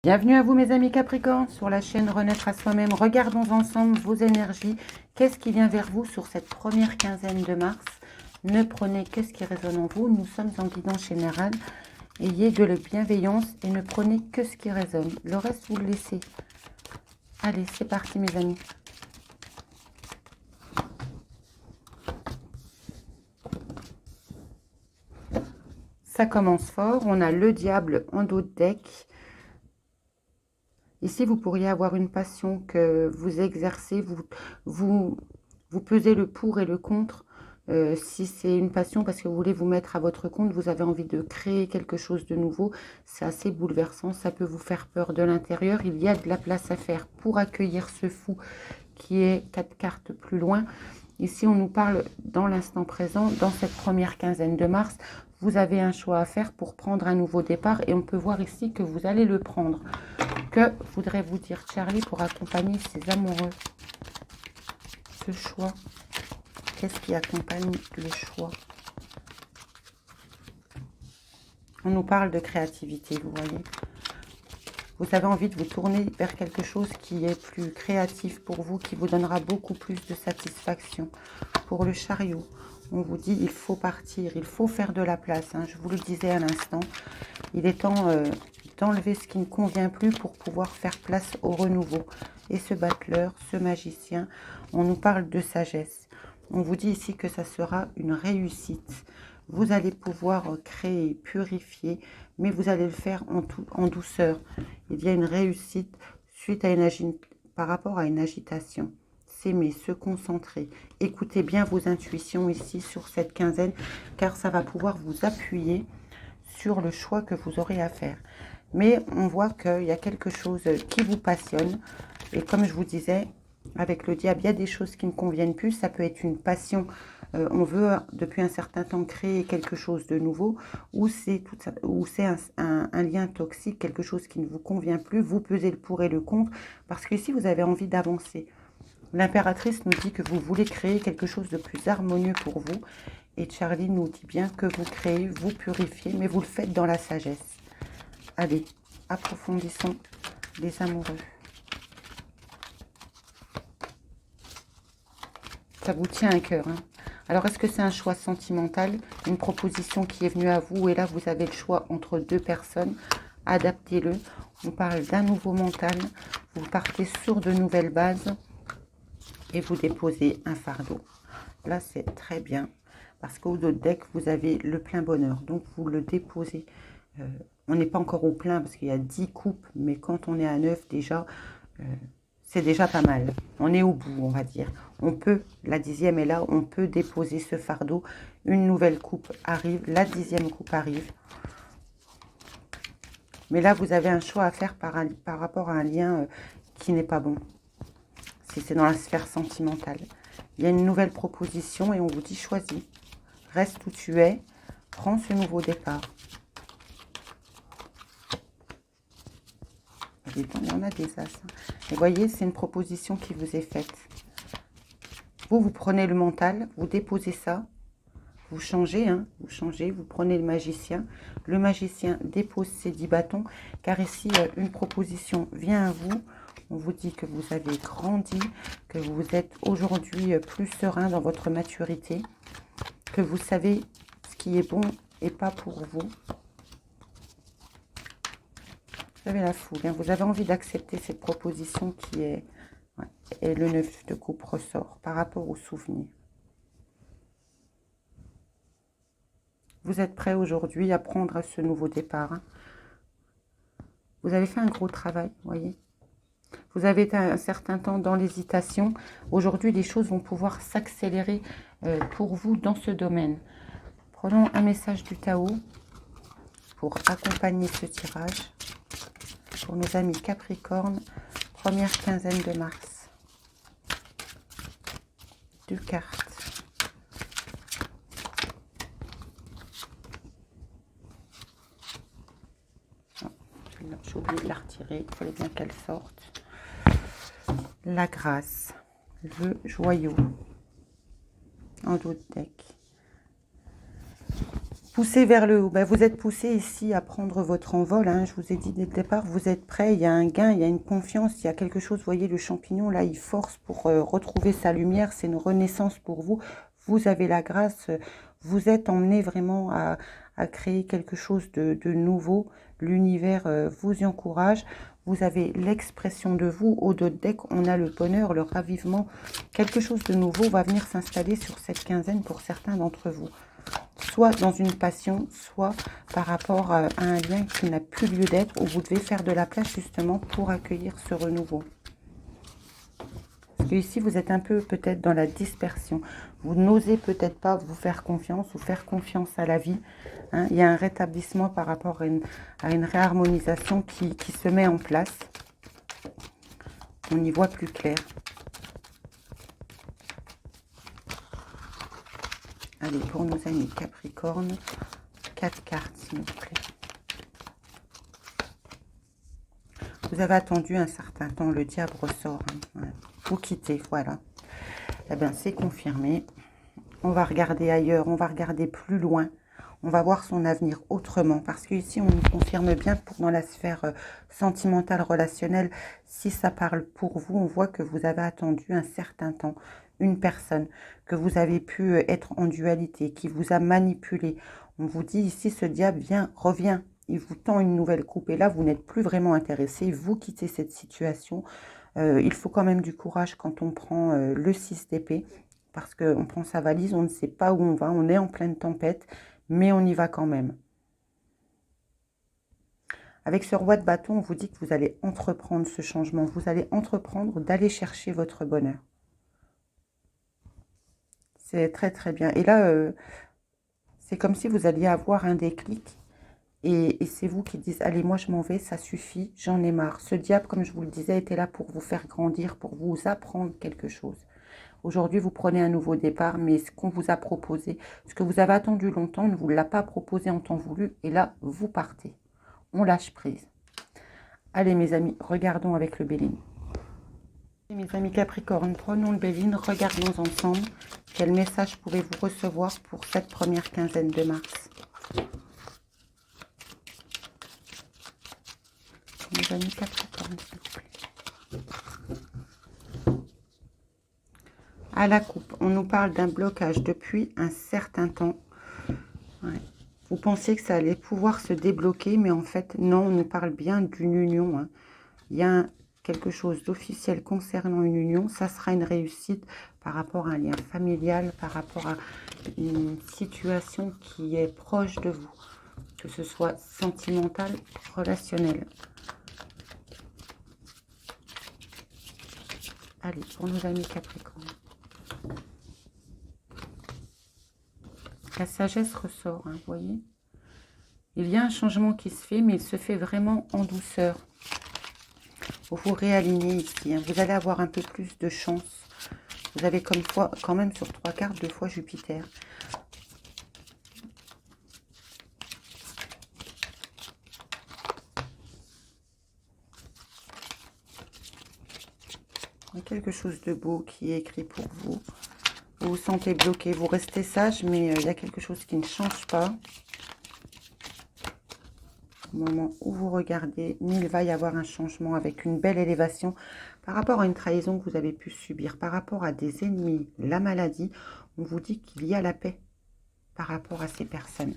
Bienvenue à vous mes amis Capricorne sur la chaîne Renaître à soi-même. Regardons ensemble vos énergies. Qu'est-ce qui vient vers vous sur cette première quinzaine de mars? Ne prenez que ce qui résonne en vous. Nous sommes en guidance générale. Ayez de la bienveillance et ne prenez que ce qui résonne. Le reste, vous le laissez. Allez, c'est parti mes amis. Ça commence fort. On a le diable en dos de deck. Ici, vous pourriez avoir une passion que vous exercez, vous pesez le pour et le contre. Si c'est une passion parce que vous voulez vous mettre à votre compte, vous avez envie de créer quelque chose de nouveau, c'est assez bouleversant, ça peut vous faire peur de l'intérieur. Il y a de la place à faire pour accueillir ce fou qui est 4 cartes plus loin. Ici, on nous parle dans l'instant présent, dans cette première quinzaine de mars, vous avez un choix à faire pour prendre un nouveau départ et on peut voir ici que vous allez le prendre. Que voudrait vous dire Charlie pour accompagner ses amoureux? Ce choix, qu'est-ce qui accompagne le choix? On nous parle de créativité, vous voyez. Vous avez envie de vous tourner vers quelque chose qui est plus créatif pour vous, qui vous donnera beaucoup plus de satisfaction. Pour le chariot, on vous dit il faut partir, il faut faire de la place. Hein, je vous le disais à l'instant, il est temps d'enlever ce qui ne convient plus pour pouvoir faire place au renouveau. Et ce battleur, ce magicien, on nous parle de sagesse. On vous dit ici que ça sera une réussite. Vous allez pouvoir créer, purifier, mais vous allez le faire en douceur. Il y a une réussite suite à par rapport à une agitation. S'aimer, se concentrer. Écoutez bien vos intuitions ici sur cette quinzaine, car ça va pouvoir vous appuyer sur le choix que vous aurez à faire. Mais on voit qu'il y a quelque chose qui vous passionne. Et comme je vous disais, avec le diable, il y a des choses qui ne conviennent plus. Ça peut être une passion. On veut depuis un certain temps créer quelque chose de nouveau. Ou c'est un lien toxique, quelque chose qui ne vous convient plus. Vous pesez le pour et le contre. Parce qu'ici, vous avez envie d'avancer. L'impératrice nous dit que vous voulez créer quelque chose de plus harmonieux pour vous. Et Charlie nous dit bien que vous créez, vous purifiez, mais vous le faites dans la sagesse. Allez, approfondissons les amoureux. Ça vous tient à cœur. Hein. Alors, est-ce que c'est un choix sentimental, une proposition qui est venue à vous, et là, vous avez le choix entre deux personnes? Adaptez-le. On parle d'un nouveau mental. Vous partez sur de nouvelles bases et vous déposez un fardeau. Là, c'est très bien. Parce qu'au dos de deck, vous avez le plein bonheur. Donc, vous le déposez. On n'est pas encore au plein parce qu'il y a 10 coupes. Mais quand on est à 9, déjà, c'est déjà pas mal. On est au bout, on va dire. On peut, la 10e est là, on peut déposer ce fardeau. Une nouvelle coupe arrive. La 10e coupe arrive. Mais là, vous avez un choix à faire par rapport à un lien qui n'est pas bon. Si c'est dans la sphère sentimentale. Il y a une nouvelle proposition et on vous dit choisis. Reste où tu es, prends ce nouveau départ. Il y en a des as. Et voyez, c'est une proposition qui vous est faite. Vous prenez le mental, vous déposez ça, vous changez, hein, vous prenez le magicien. Le magicien dépose ses 10 bâtons, car ici, une proposition vient à vous. On vous dit que vous avez grandi, que vous êtes aujourd'hui plus serein dans votre maturité, que vous savez ce qui est bon et pas pour vous. Vous avez la foule, hein. Vous avez envie d'accepter cette proposition qui est... Ouais, et le 9 de coupe ressort par rapport aux souvenirs. Vous êtes prêt aujourd'hui à prendre ce nouveau départ. Hein. Vous avez fait un gros travail, vous voyez. Vous avez été un certain temps dans l'hésitation. Aujourd'hui, les choses vont pouvoir s'accélérer pour vous dans ce domaine. Prenons un message du Tao pour accompagner ce tirage. Pour nos amis Capricorne, première quinzaine de mars. 2 cartes. J'ai oublié de la retirer, il fallait bien qu'elle sorte. La grâce, le joyau, en dos de deck. Poussé vers le haut. Ben, vous êtes poussé ici à prendre votre envol. Hein. Je vous ai dit dès le départ, vous êtes prêt. Il y a un gain, il y a une confiance, il y a quelque chose. Vous voyez, le champignon, là, il force pour retrouver sa lumière. C'est une renaissance pour vous. Vous avez la grâce. Vous êtes emmené vraiment à créer quelque chose de nouveau. L'univers vous y encourage. Vous avez l'expression de vous. Au dos de deck, on a le bonheur, le ravivement. Quelque chose de nouveau va venir s'installer sur cette quinzaine pour certains d'entre vous. Soit dans une passion, soit par rapport à un lien qui n'a plus lieu d'être, où vous devez faire de la place justement pour accueillir ce renouveau. Parce que ici, vous êtes un peu peut-être dans la dispersion. Vous n'osez peut-être pas vous faire confiance ou faire confiance à la vie. Hein. Il y a un rétablissement par rapport à une réharmonisation qui se met en place. On y voit plus clair. Allez, pour nos amis Capricorne, 4 cartes, s'il vous plaît. Vous avez attendu un certain temps, le diable ressort. Hein. Ouais. Vous quittez, voilà. Eh bien, c'est confirmé. On va regarder ailleurs, on va regarder plus loin. On va voir son avenir autrement. Parce qu'ici, on nous confirme bien pour dans la sphère sentimentale, relationnelle. Si ça parle pour vous, on voit que vous avez attendu un certain temps. Une personne que vous avez pu être en dualité, qui vous a manipulé. On vous dit ici, ce diable vient, revient. Il vous tend une nouvelle coupe. Et là, vous n'êtes plus vraiment intéressé. Vous quittez cette situation. Il faut quand même du courage quand on prend le 6 d'épée. Parce qu'on prend sa valise, on ne sait pas où on va. On est en pleine tempête, mais on y va quand même. Avec ce roi de bâton, on vous dit que vous allez entreprendre ce changement. Vous allez entreprendre d'aller chercher votre bonheur. C'est très très bien. Et là, c'est comme si vous alliez avoir un déclic. Et c'est vous qui dites, allez, moi je m'en vais, ça suffit, j'en ai marre. Ce diable, comme je vous le disais, était là pour vous faire grandir, pour vous apprendre quelque chose. Aujourd'hui, vous prenez un nouveau départ, mais ce qu'on vous a proposé, ce que vous avez attendu longtemps, on ne vous l'a pas proposé en temps voulu. Et là, vous partez. On lâche prise. Allez, mes amis, regardons avec le Béline. Mes amis Capricorne, prenons le Béline, regardons ensemble quel message pouvez-vous recevoir pour cette première quinzaine de mars. Mes amis Capricorne, s'il vous plaît. À la coupe, on nous parle d'un blocage depuis un certain temps. Ouais. Vous pensiez que ça allait pouvoir se débloquer, mais en fait, non, on nous parle bien d'une union. Hein. Il y a quelque chose d'officiel concernant une union. Ça sera une réussite par rapport à un lien familial, par rapport à une situation qui est proche de vous, que ce soit sentimental, relationnel. Allez, pour nos amis Capricorne. La sagesse ressort, hein, vous voyez. Il y a un changement qui se fait, mais il se fait vraiment en douceur. Vous vous réalignez ici. Hein. Vous allez avoir un peu plus de chance. Vous avez comme fois, quand même sur 3 cartes, 2 fois Jupiter. Il y a quelque chose de beau qui est écrit pour vous. Vous vous sentez bloqué. Vous restez sage, mais il y a quelque chose qui ne change pas. Au moment où vous regardez, mais il va y avoir un changement avec une belle élévation par rapport à une trahison que vous avez pu subir, par rapport à des ennemis, la maladie. On vous dit qu'il y a la paix par rapport à ces personnes.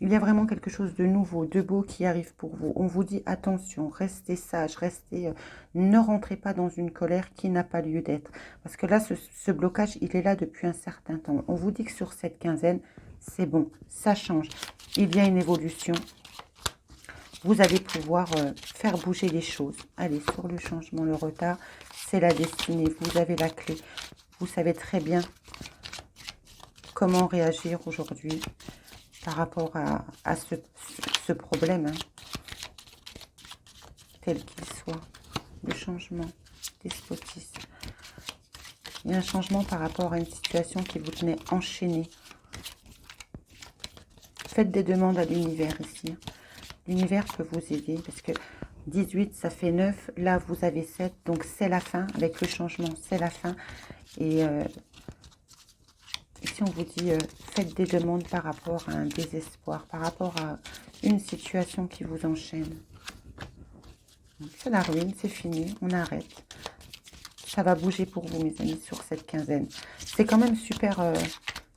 Il y a vraiment quelque chose de nouveau, de beau qui arrive pour vous. On vous dit attention, restez sage, restez, ne rentrez pas dans une colère qui n'a pas lieu d'être. Parce que là, ce blocage, il est là depuis un certain temps. On vous dit que sur cette quinzaine, c'est bon, ça change. Il y a une évolution. Vous allez pouvoir faire bouger les choses. Allez, sur le changement, le retard, c'est la destinée. Vous avez la clé. Vous savez très bien comment réagir aujourd'hui par rapport à ce problème, hein, tel qu'il soit. Le changement, despotisme. Il y a un changement par rapport à une situation qui vous tenait enchaîné. Faites des demandes à l'univers ici. L'univers peut vous aider parce que 18, ça fait 9. Là, vous avez 7. Donc, c'est la fin. Avec le changement, c'est la fin. Et Ici, on vous dit, faites des demandes par rapport à un désespoir, par rapport à une situation qui vous enchaîne. C'est la ruine, c'est fini, on arrête. Ça va bouger pour vous, mes amis, sur cette quinzaine. C'est quand même super...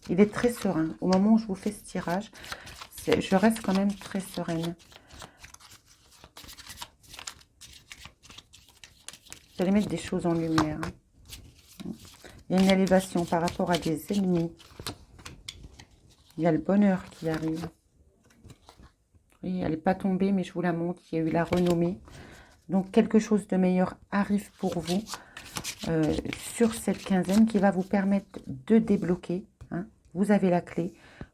il est très serein. Au moment où je vous fais ce tirage, je reste quand même très sereine. Vous allez mettre des choses en lumière. Hein. Il y a une élévation par rapport à des ennemis. Il y a le bonheur qui arrive. Oui, elle n'est pas tombée, mais je vous la montre. Il y a eu la renommée. Donc, quelque chose de meilleur arrive pour vous sur cette quinzaine qui va vous permettre de débloquer. Hein. Vous avez la clé.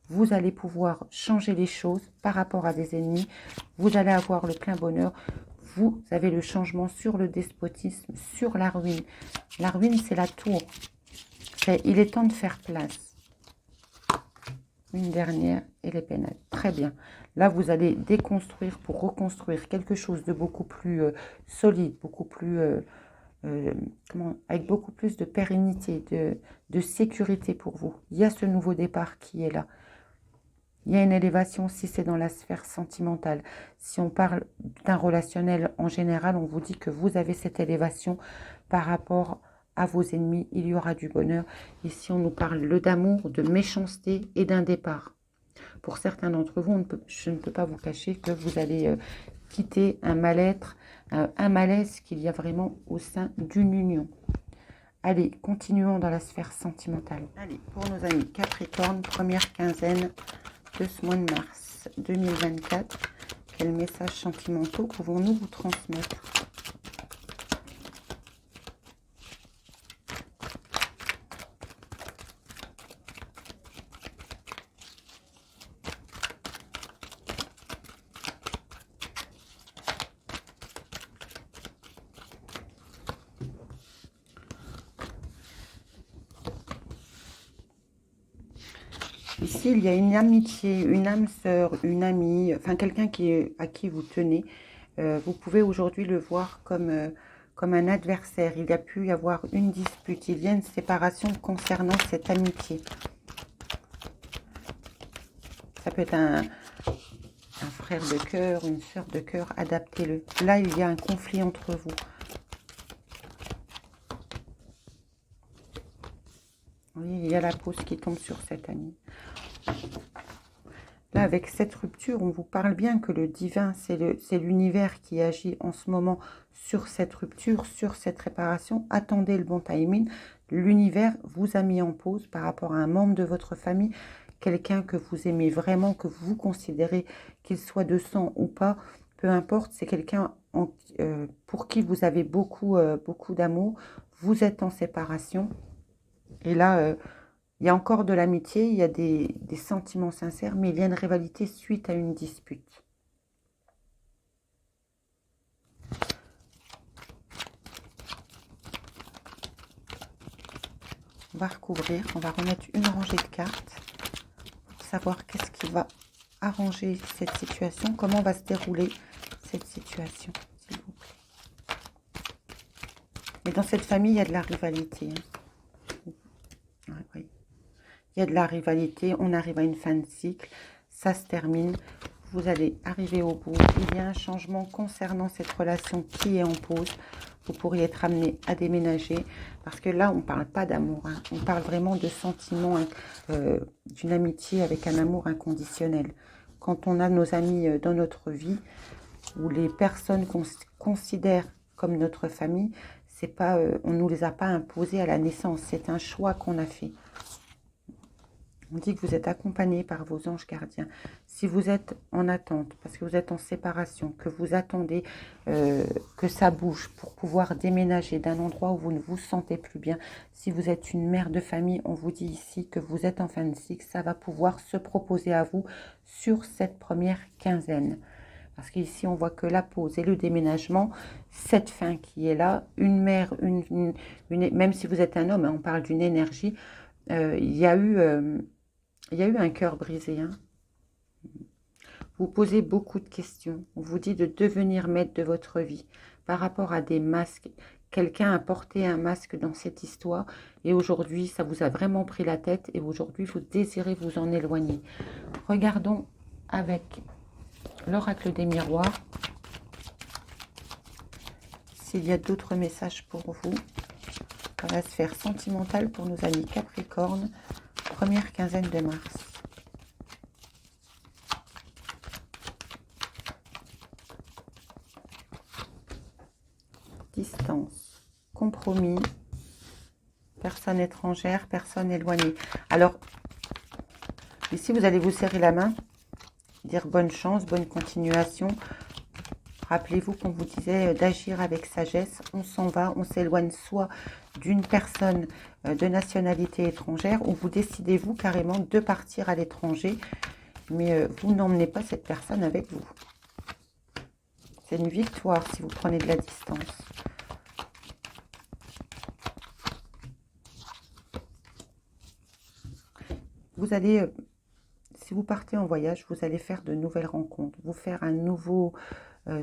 Vous allez pouvoir changer les choses par rapport à des ennemis. Vous allez avoir le plein bonheur. Vous avez le changement sur le despotisme, sur la ruine. La ruine, c'est la tour. Il est temps de faire place. Une dernière et les pénales. Très bien. Là, vous allez déconstruire pour reconstruire quelque chose de beaucoup plus solide, beaucoup plus... avec beaucoup plus de pérennité, de sécurité pour vous. Il y a ce nouveau départ qui est là. Il y a une élévation si c'est dans la sphère sentimentale. Si on parle d'un relationnel en général, on vous dit que vous avez cette élévation par rapport à vos ennemis. Il y aura du bonheur. Ici, on nous parle d'amour, de méchanceté et d'un départ. Pour certains d'entre vous, je ne peux pas vous cacher que vous allez quitter un mal-être, un malaise qu'il y a vraiment au sein d'une union. Allez, continuons dans la sphère sentimentale. Allez, pour nos amis Capricorne, première quinzaine de ce mois de mars 2024. Quels messages sentimentaux pouvons-nous vous transmettre? Ici, il y a une amitié, une âme sœur, une amie, enfin quelqu'un à qui vous tenez. Vous pouvez aujourd'hui le voir comme, comme un adversaire. Il y a pu y avoir une dispute, il y a une séparation concernant cette amitié. Ça peut être un frère de cœur, une sœur de cœur, adaptez-le. Là, il y a un conflit entre vous. Oui, il y a la pause qui tombe sur cette amie. Là, avec cette rupture, on vous parle bien que le divin, c'est l'univers qui agit en ce moment sur cette rupture, sur cette réparation. Attendez le bon timing. L'univers vous a mis en pause par rapport à un membre de votre famille, quelqu'un que vous aimez vraiment, que vous considérez qu'il soit de sang ou pas, peu importe, c'est quelqu'un pour qui vous avez beaucoup d'amour. Vous êtes en séparation. Et là... il y a encore de l'amitié, il y a des sentiments sincères, mais il y a une rivalité suite à une dispute. On va recouvrir, on va remettre une rangée de cartes pour savoir qu'est-ce qui va arranger cette situation, comment va se dérouler cette situation, s'il vous plaît. Mais dans cette famille, il y a de la rivalité. Hein. Oui. Il y a de la rivalité, on arrive à une fin de cycle, ça se termine, vous allez arriver au bout. Il y a un changement concernant cette relation qui est en pause. Vous pourriez être amené à déménager, parce que là, on ne parle pas d'amour, hein. On parle vraiment de sentiments, d'une amitié avec un amour inconditionnel. Quand on a nos amis dans notre vie, ou les personnes qu'on considère comme notre famille, c'est pas, on ne nous les a pas imposées à la naissance, c'est un choix qu'on a fait. On dit que vous êtes accompagné par vos anges gardiens. Si vous êtes en attente, parce que vous êtes en séparation, que vous attendez que ça bouge pour pouvoir déménager d'un endroit où vous ne vous sentez plus bien, si vous êtes une mère de famille, on vous dit ici que vous êtes en fin de cycle, ça va pouvoir se proposer à vous sur cette première quinzaine. Parce qu'ici, on voit que la pause et le déménagement, cette fin qui est là, une mère, même si vous êtes un homme, hein, on parle d'une énergie, il y a eu un cœur brisé. Hein. Vous posez beaucoup de questions. On vous dit de devenir maître de votre vie par rapport à des masques. quelqu'un a porté un masque dans cette histoire et aujourd'hui, ça vous a vraiment pris la tête et aujourd'hui, vous désirez vous en éloigner. Regardons avec l'oracle des miroirs s'il y a d'autres messages pour vous dans la sphère sentimentale pour nos amis Capricorne, première quinzaine de mars. Distance, compromis, personne étrangère, personne éloignée. Alors, ici, vous allez vous serrer la main, dire bonne chance, bonne continuation. Rappelez-vous qu'on vous disait d'agir avec sagesse. On s'en va, on s'éloigne soit d'une personne de nationalité étrangère ou vous décidez, vous, carrément de partir à l'étranger, mais vous n'emmenez pas cette personne avec vous. C'est une victoire si vous prenez de la distance. Vous allez, si vous partez en voyage, vous allez faire de nouvelles rencontres, vous faire un nouveau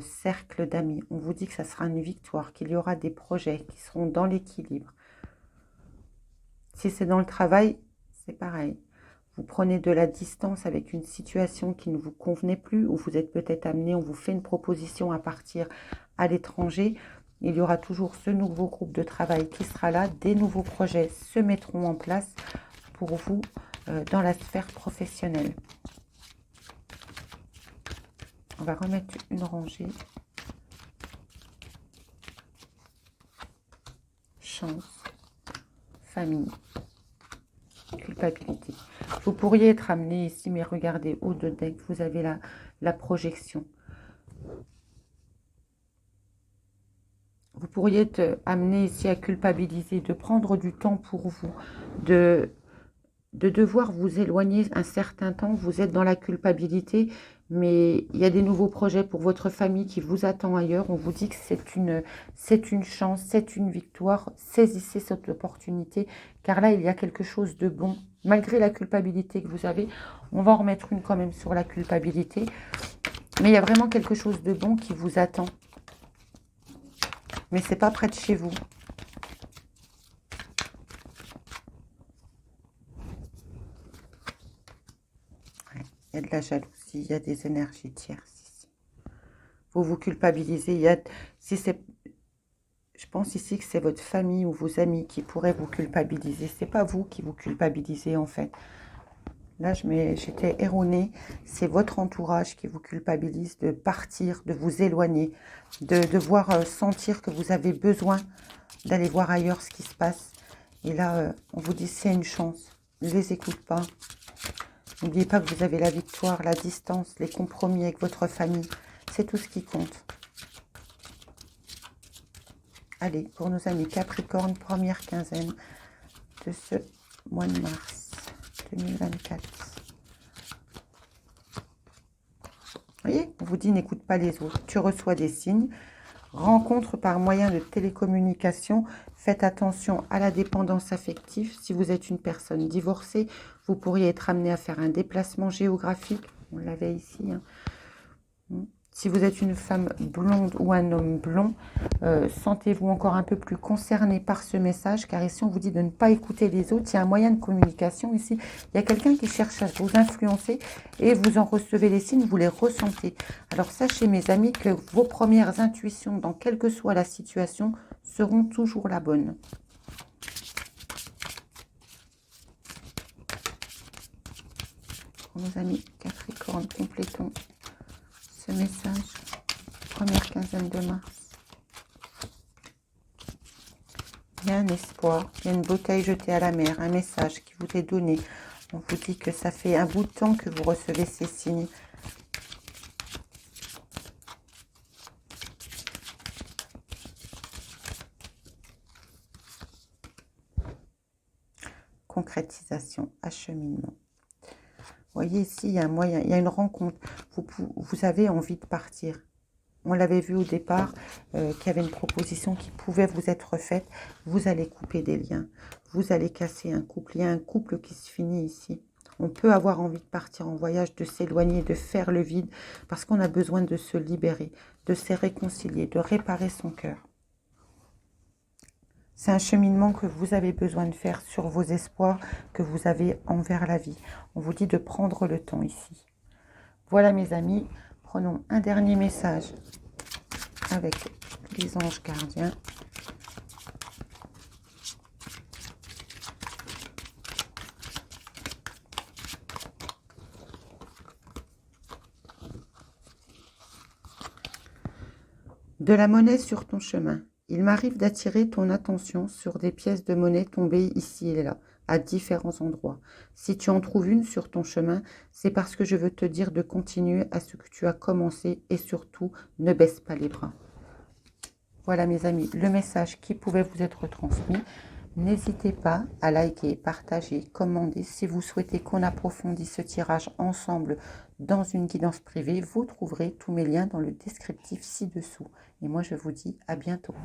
cercle d'amis. On vous dit que ça sera une victoire, qu'il y aura des projets qui seront dans l'équilibre. Si c'est dans le travail, c'est pareil. Vous prenez de la distance avec une situation qui ne vous convenait plus, ou vous êtes peut-être amené, on vous fait une proposition à partir à l'étranger. Il y aura toujours ce nouveau groupe de travail qui sera là. Des nouveaux projets se mettront en place pour vous dans la sphère professionnelle. On va remettre une rangée. Chance, famille, culpabilité. Vous pourriez être amené ici, mais regardez, haut de deck, vous avez la projection. Vous pourriez être amené ici à culpabiliser, de prendre du temps pour vous, de devoir vous éloigner un certain temps. Vous êtes dans la culpabilité, mais il y a des nouveaux projets pour votre famille qui vous attend ailleurs. On vous dit que c'est une chance, c'est une victoire. Saisissez cette opportunité, car là, il y a quelque chose de bon. Malgré la culpabilité que vous avez, on va en remettre une quand même sur la culpabilité. Mais il y a vraiment quelque chose de bon qui vous attend. Mais c'est pas près de chez vous. Il y a de la jalousie, il y a des énergies tierces ici. Vous vous culpabilisez. Je pense ici que c'est votre famille ou vos amis qui pourraient vous culpabiliser. C'est pas vous qui vous culpabilisez en fait. Là, j'étais erronée. C'est votre entourage qui vous culpabilise de partir, de vous éloigner, de devoir sentir que vous avez besoin d'aller voir ailleurs ce qui se passe. Et là, on vous dit c'est une chance. Ne les écoute pas. N'oubliez pas que vous avez la victoire, la distance, les compromis avec votre famille. C'est tout ce qui compte. Allez, pour nos amis Capricorne, première quinzaine de ce mois de mars 2024. Vous voyez, on vous dit n'écoute pas les autres. Tu reçois des signes. Rencontre par moyen de télécommunication. Faites attention à la dépendance affective. Si vous êtes une personne divorcée, vous pourriez être amené à faire un déplacement géographique. On l'avait ici. Hein. Si vous êtes une femme blonde ou un homme blond, sentez-vous encore un peu plus concerné par ce message, car ici on vous dit de ne pas écouter les autres. Il y a un moyen de communication ici. Il y a quelqu'un qui cherche à vous influencer et vous en recevez les signes, vous les ressentez. Alors sachez mes amis que vos premières intuitions, dans quelle que soit la situation, seront toujours la bonne. Pour nos amis Capricorne, complétons ce message, première quinzaine de mars. Il y a un espoir, il y a une bouteille jetée à la mer, un message qui vous est donné. On vous dit que ça fait un bout de temps que vous recevez ces signes. Concrétisation, acheminement. Vous voyez ici, il y a un moyen, il y a une rencontre. Vous avez envie de partir. On l'avait vu au départ, qu'il y avait une proposition qui pouvait vous être faite. Vous allez couper des liens. Vous allez casser un couple. Il y a un couple qui se finit ici. On peut avoir envie de partir en voyage, de s'éloigner, de faire le vide, parce qu'on a besoin de se libérer, de se réconcilier, de réparer son cœur. C'est un cheminement que vous avez besoin de faire sur vos espoirs que vous avez envers la vie. On vous dit de prendre le temps ici. Voilà mes amis, prenons un dernier message avec les anges gardiens. De la monnaie sur ton chemin. Il m'arrive d'attirer ton attention sur des pièces de monnaie tombées ici et là, à différents endroits. Si tu en trouves une sur ton chemin, c'est parce que je veux te dire de continuer à ce que tu as commencé et surtout, ne baisse pas les bras. Voilà mes amis, le message qui pouvait vous être transmis. N'hésitez pas à liker, partager, commenter. Si vous souhaitez qu'on approfondisse ce tirage ensemble dans une guidance privée, vous trouverez tous mes liens dans le descriptif ci-dessous. Et moi, je vous dis à bientôt.